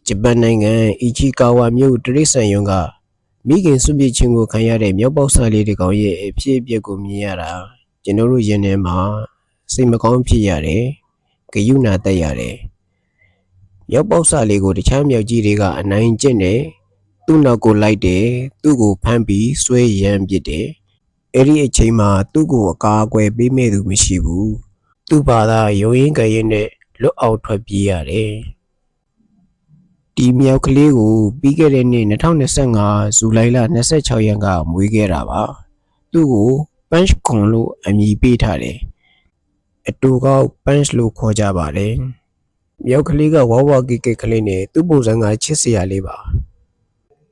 ဂျပန်နိုင်ငံအီချီကာဝါမြို့တရိတ်ဆန်ယုံကမိခင်စွန့်ပစ်ခြင်းကိုခံရတဲ့မြောက်ပေါက်စာလေးတစ်ကောင်ရဲ့အဖြစ်အပျက်ကိုမြင်ရတာကျွန်တော်တို့ရင်ထဲမှာစိတ်မကောင်းဖြစ်ရတယ်။ဂယုဏတက်ရတယ်။မြောက်ပေါက်စာလေးကိုတခြားမြောက်ကြီးတွေကအနိုင်ကျင့်တယ်။သူ့နောက်ကိုလိုက်တယ်။သူ့ကိုဖမ်းပြီးဆွဲရမ်းပစ်တယ်။အဲ့ဒီအချိန်မှာသူ့ကိုအကာအကွယ်ပေးမဲ့သူမရှိဘူး။သူ့ဘာသာရုံရင်းကြရင်နဲ့လွတ်အောင်ထွက်ပြေးရတယ်။ဒီမြောက်ကလေးကိုပြီးခဲ့တဲ့နှစ်2025ဇူလိုင်လ26ရက်ကမွေးခဲ့တာပါသူ့ကိုပန့်ခွန်လို့အမည်ပေးထားတယ်အတူကောက်ပန့်လို့ခေါ်ကြပါတယ်မြောက်ကလေးကဝဝကိကလေးနဲ့သူ့ပုံစံကချစ်စရာလေးပါ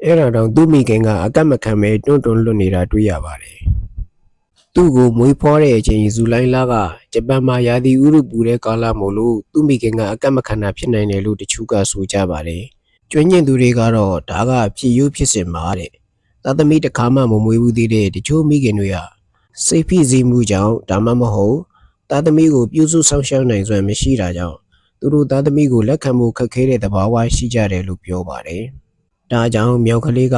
အဲ့ဒါတော့သူ့မိခင်ကအကန့်မခံပဲတွန်းလွတ်နေတာတွေ့ရပါတယ်သူ့ကိုမွေးဖွားတဲ့အချိန်ဇူလိုင်လကဂျပန်မှာရာသီဥတုပူတဲ့ကာလမို့လို့သူ့မိခင်ကအကန့်မခံတာဖြစ်နိုင်တယ်လို့တချို့ကဆိုကြပါတယ်ကျွမ်းကျင်သူတွေကတော့ဒါကဖြစ်ရိုးဖြစ်စဉ်ပါတဲ့သားသမီးတစ်ခါမှမမွေးဘူးသေးတဲ့တချို့မိခင်တွေကစိတ်ဖိစီးမှုကြောင့်ဒါမှမဟုတ်သားသမီးကိုပြုစုဆောင်ရှောက်နိုင်စွမ်းမရှိတာကြောင့်သူတို့သားသမီးကိုလက်ခံဖို့ခက်ခဲတဲ့သဘာဝရှိကြတယ်လို့ပြောပါတယ်ဒါကြောင့်မြောက်ကလေးက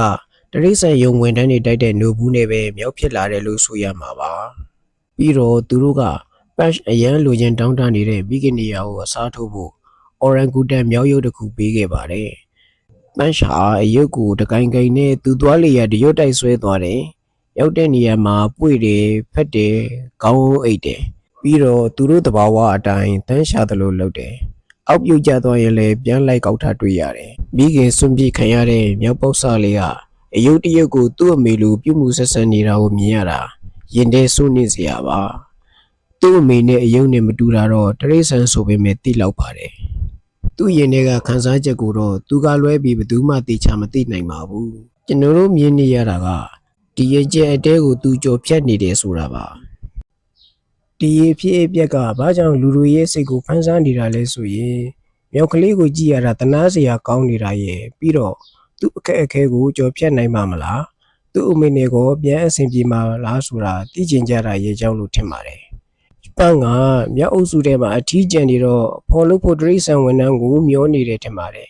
တရိတ်ဆန်ယုံဝင်တန်းနေတိုက်တဲ့နိုဘူးနဲ့ပဲမြောက်ဖြစ်လာတယ်လို့ဆိုရမှာပါပြီးတော့သူတို့ကပတ်အရန်လိုချင်တောင်းတနေတဲ့မိခင်နေရာကိုအစားထိုးဖို့အော်ရန်ဂူတန်မြောက်ရုပ်တစ်ခုပေးခဲ့ပါတယ်ပန်းရှာအရုပ်ကိုတကိုင်ကိုင်နဲ့သူ့သွားလေရတရုတ်တိုက်ဆွဲသွားတယ်။ရောက်တဲ့နေရာမှာပွေတယ်ဖက်တယ်ခေါင်းအိတ်တယ်ပြီးတော့သူတို့တဘာဝအတိုင်းတန်းရှာသလိုလုပ်တယ်။အောက်ပြုတ်ကျသွားရင်လည်းပြန်လိုက်ကောက်ထားတွေ့ရတယ်။မိခင်စွန့်ပစ်ခံရတဲ့မြောက်ပေါက်စားလေးကအရုပ်တရုတ်ကိုသူ့အမေလိုပြုမှုဆက်ဆံနေတာကိုမြင်ရတာရင်ထဲစိုးနေစရာပါ။သူ့အမေနဲ့အယုံနဲ့မတူတာတော့တရိတ်ဆန်ဆိုပေမဲ့သိလောက်ပါတယ်။သူ့ရင်ထဲကခန်းစားချက်ကိုတော့သူကလွဲပြီးဘယ်သူမှသိချမသိနိုင်ပါဘူးကျွန်တော်တို့မြင်နေရတာကဒီရဲ့ကျဲအတဲကိုသူကြော်ဖြတ်နေတယ်ဆိုတာပါဒီရဲ့ဖြစ်အပျက်ကဘာကြောင့်လူတွေရဲ့စိတ်ကိုဖန်ဆန်းနေတာလဲဆိုရင်မြောက်ကလေးကိုကြည့်ရတာတနာစရာကောင်းနေတာရဲ့ပြီးတော့သူ့အခက်အခဲကိုကြော်ဖြတ်နိုင်မှာမလားသူ့အမေနဲ့ကိုပြန်အဆင်ပြေမှာလားဆိုတာသိကျင်ကြတာရဲ့ကြောင့်လို့ထင်ပါတယ်ပန်းကမြောက်အုပ်စုထဲမှာအထီးကျန်နေတော့ဖော်လို့ဖို့တရိတ်ဆန်ဝန်ထမ်းကိုမျောနေတယ်ထင်ပါတယ်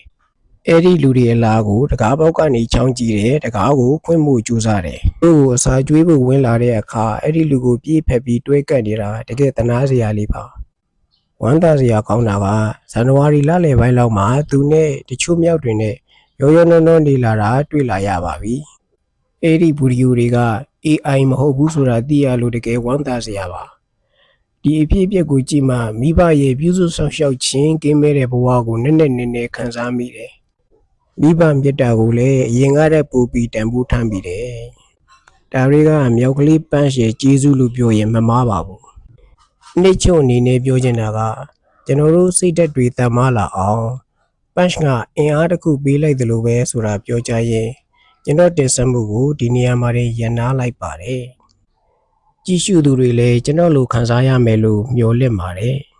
အဲ့ဒီလူတွေအလားကိုတကားပေါက်ကနေချောင်းကြည့်တယ်တကားကိုဖွင့်မှုကြိုးစားတယ်သူ့ကိုအစာကျွေးဖို့ဝင်လာတဲ့အခါအဲ့ဒီလူကိုပြေးဖက်ပြီးတွဲကပ်နေတာတကယ်တနာစရာလေးပါဝမ်းသာစရာကောင်းတာကဇန်နဝါရီလလယ်ပိုင်းလောက်မှာသူနဲ့တချို့မြောက်တွေနဲ့ရောရောနှောနှောနေလာတာတွေ့လာရပါပြီအဲ့ဒီဗီဒီယိုတွေက AI မဟုတ်ဘူးဆိုတာသိရလို့တကယ်ဝမ်းသာစရာပါဒီအဖြစ်အပျက်ကိုကြည့်မှမိဘရဲ့ပြုစုဆောင်ရှောက်ခြင်းကင်းမဲ့တဲ့ဘဝကိုနည်းနည်းခံစားမိတယ်။မိဘမြတ်တာကိုလည်းအရင်ကတည်းကပို့ပြီးတန်ဖိုးထမ်းပြီးတယ်။ဒါတွေကမြောက်ကလေးပန်းရှည်ကျေးဇူးလို့ပြောရင်မမှားပါဘူး။နှစ်ချုံအနေနဲ့ပြောချင်တာကကျွန်တော်တို့စိတ်ဓာတ်တွေတန်မာလာအောင်ပန်းကအင်အားတစ်ခုပေးလိုက်တယ်လို့ပဲဆိုတာပြောကြရင်ကျွန်တော်တင်ဆက်မှုကိုဒီနေရာမှာရန်နာလိုက်ပါတယ်။ကြည့်ရှုသူတွေလည်းကျွန်တော်လိုခံစားရမယ်လို့မျှော်လင့်ပါတယ်။